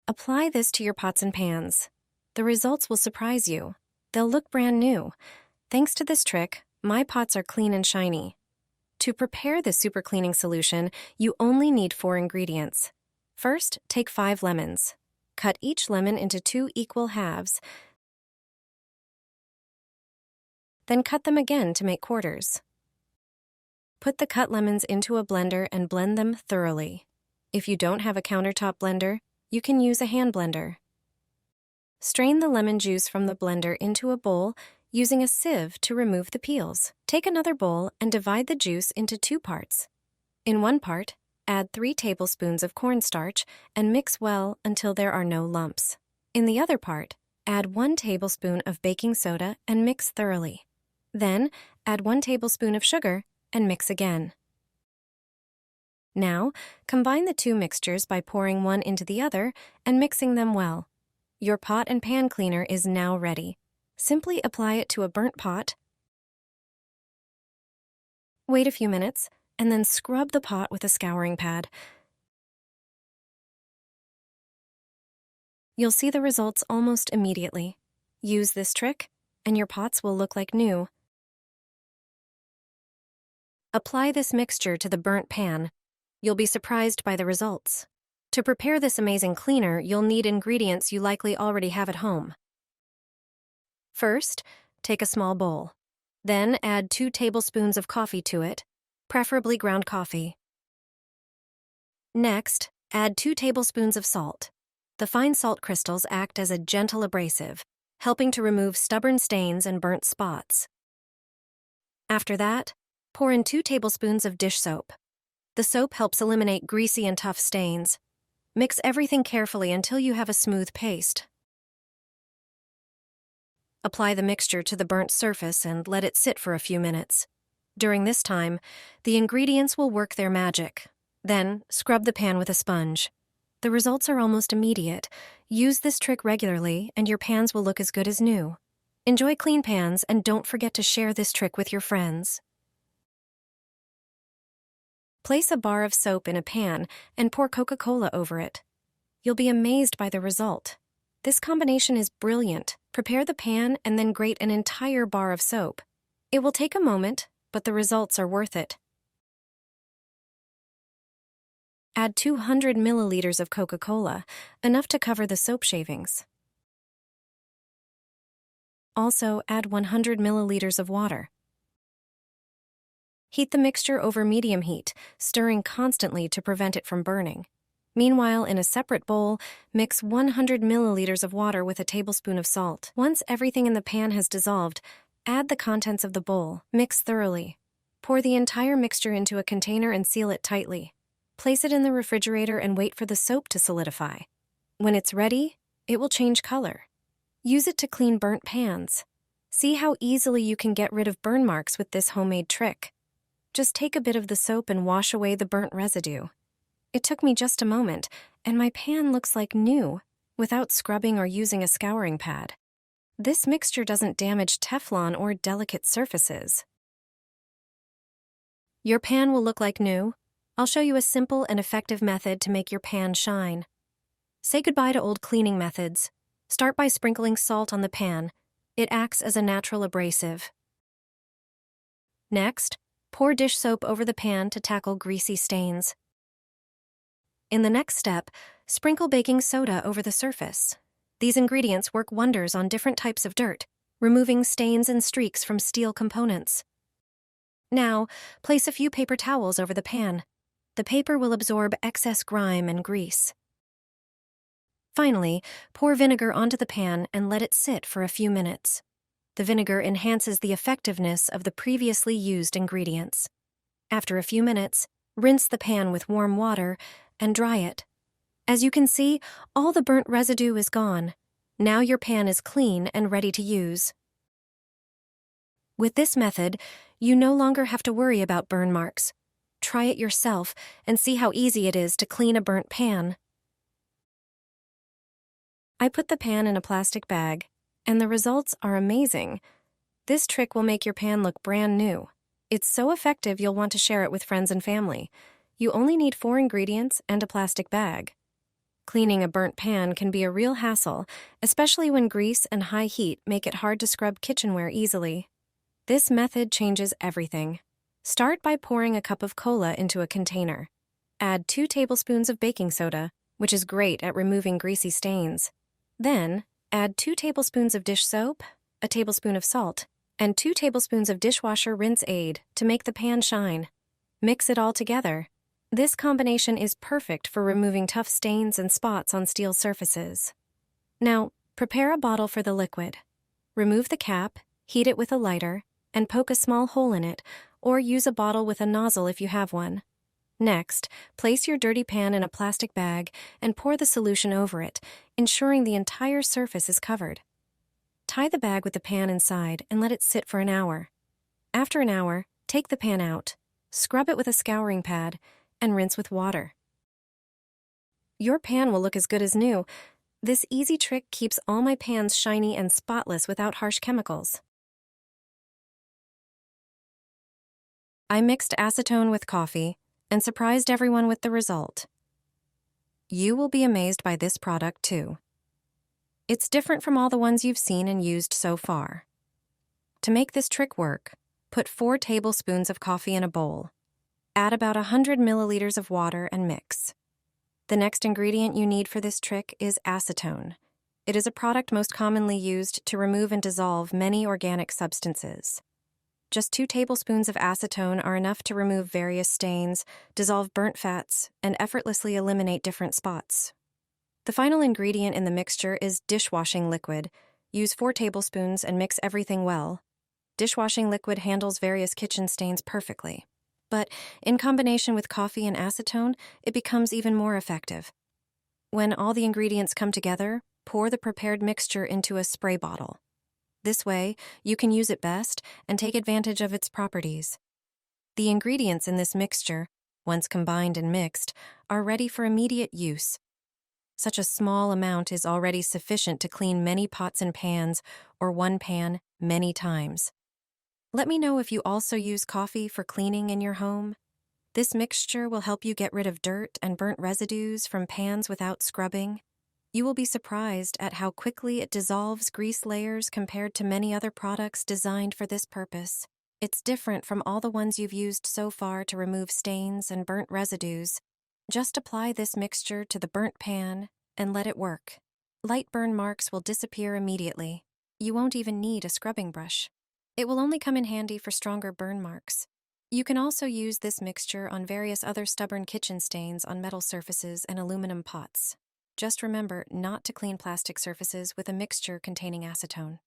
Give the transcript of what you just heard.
Apply this to your pots and pans. The results will surprise you. They'll look brand new. Thanks to this trick, my pots are clean and shiny. To prepare this super cleaning solution, you only need 4 ingredients. First, take 5 lemons. Cut each lemon into 2 equal halves. Then cut them again to make quarters. Put the cut lemons into a blender and blend them thoroughly. If you don't have a countertop blender, you can use a hand blender. Strain the lemon juice from the blender into a bowl using a sieve to remove the peels. Take another bowl and divide the juice into 2 parts. In one part, add 3 tablespoons of cornstarch and mix well until there are no lumps. In the other part, add 1 tablespoon of baking soda and mix thoroughly. Then, add 1 tablespoon of sugar and mix again. Now, combine the 2 mixtures by pouring one into the other and mixing them well. Your pot and pan cleaner is now ready. Simply apply it to a burnt pot. Wait a few minutes, and then scrub the pot with a scouring pad. You'll see the results almost immediately. Use this trick, and your pots will look like new. Apply this mixture to the burnt pan. You'll be surprised by the results. To prepare this amazing cleaner, you'll need ingredients you likely already have at home. First, take a small bowl. Then add 2 tablespoons of coffee to it, preferably ground coffee. Next, add 2 tablespoons of salt. The fine salt crystals act as a gentle abrasive, helping to remove stubborn stains and burnt spots. After that, pour in 2 tablespoons of dish soap. The soap helps eliminate greasy and tough stains. Mix everything carefully until you have a smooth paste. Apply the mixture to the burnt surface and let it sit for a few minutes. During this time, the ingredients will work their magic. Then, scrub the pan with a sponge. The results are almost immediate. Use this trick regularly, and your pans will look as good as new. Enjoy clean pans, and don't forget to share this trick with your friends. Place a bar of soap in a pan and pour Coca-Cola over it. You'll be amazed by the result. This combination is brilliant. Prepare the pan and then grate an entire bar of soap. It will take a moment, but the results are worth it. Add 200 milliliters of Coca-Cola, enough to cover the soap shavings. Also, add 100 milliliters of water. Heat the mixture over medium heat, stirring constantly to prevent it from burning. Meanwhile, in a separate bowl, mix 100 milliliters of water with a tablespoon of salt. Once everything in the pan has dissolved, add the contents of the bowl. Mix thoroughly. Pour the entire mixture into a container and seal it tightly. Place it in the refrigerator and wait for the soap to solidify. When it's ready, it will change color. Use it to clean burnt pans. See how easily you can get rid of burn marks with this homemade trick. Just take a bit of the soap and wash away the burnt residue. It took me just a moment, and my pan looks like new, without scrubbing or using a scouring pad. This mixture doesn't damage Teflon or delicate surfaces. Your pan will look like new. I'll show you a simple and effective method to make your pan shine. Say goodbye to old cleaning methods. Start by sprinkling salt on the pan. It acts as a natural abrasive. Next, pour dish soap over the pan to tackle greasy stains. In the next step, sprinkle baking soda over the surface. These ingredients work wonders on different types of dirt, removing stains and streaks from steel components. Now, place a few paper towels over the pan. The paper will absorb excess grime and grease. Finally, pour vinegar onto the pan and let it sit for a few minutes. The vinegar enhances the effectiveness of the previously used ingredients. After a few minutes, rinse the pan with warm water and dry it. As you can see, all the burnt residue is gone. Now your pan is clean and ready to use. With this method, you no longer have to worry about burn marks. Try it yourself and see how easy it is to clean a burnt pan. I put the pan in a plastic bag, and the results are amazing. This trick will make your pan look brand new. It's so effective you'll want to share it with friends and family. You only need 4 ingredients and a plastic bag. Cleaning a burnt pan can be a real hassle, especially when grease and high heat make it hard to scrub kitchenware easily. This method changes everything. Start by pouring a cup of cola into a container. Add 2 tablespoons of baking soda, which is great at removing greasy stains. Then, add 2 tablespoons of dish soap, a tablespoon of salt, and 2 tablespoons of dishwasher rinse aid to make the pan shine. Mix it all together. This combination is perfect for removing tough stains and spots on steel surfaces. Now, prepare a bottle for the liquid. Remove the cap, heat it with a lighter, and poke a small hole in it, or use a bottle with a nozzle if you have one. Next, place your dirty pan in a plastic bag and pour the solution over it, ensuring the entire surface is covered. Tie the bag with the pan inside and let it sit for an hour. After an hour, take the pan out, scrub it with a scouring pad, and rinse with water. Your pan will look as good as new. This easy trick keeps all my pans shiny and spotless without harsh chemicals. I mixed acetone with coffee and surprised everyone with the result. You will be amazed by this product too. It's different from all the ones you've seen and used so far. To make this trick work, put 4 tablespoons of coffee in a bowl. Add about 100 milliliters of water and mix. The next ingredient you need for this trick is acetone. It is a product most commonly used to remove and dissolve many organic substances. Just 2 tablespoons of acetone are enough to remove various stains, dissolve burnt fats, and effortlessly eliminate different spots. The final ingredient in the mixture is dishwashing liquid. Use 4 tablespoons and mix everything well. Dishwashing liquid handles various kitchen stains perfectly. But in combination with coffee and acetone, it becomes even more effective. When all the ingredients come together, pour the prepared mixture into a spray bottle. This way, you can use it best and take advantage of its properties. The ingredients in this mixture, once combined and mixed, are ready for immediate use. Such a small amount is already sufficient to clean many pots and pans, or one pan, many times. Let me know if you also use coffee for cleaning in your home. This mixture will help you get rid of dirt and burnt residues from pans without scrubbing. You will be surprised at how quickly it dissolves grease layers compared to many other products designed for this purpose. It's different from all the ones you've used so far to remove stains and burnt residues. Just apply this mixture to the burnt pan and let it work. Light burn marks will disappear immediately. You won't even need a scrubbing brush. It will only come in handy for stronger burn marks. You can also use this mixture on various other stubborn kitchen stains on metal surfaces and aluminum pots. Just remember not to clean plastic surfaces with a mixture containing acetone.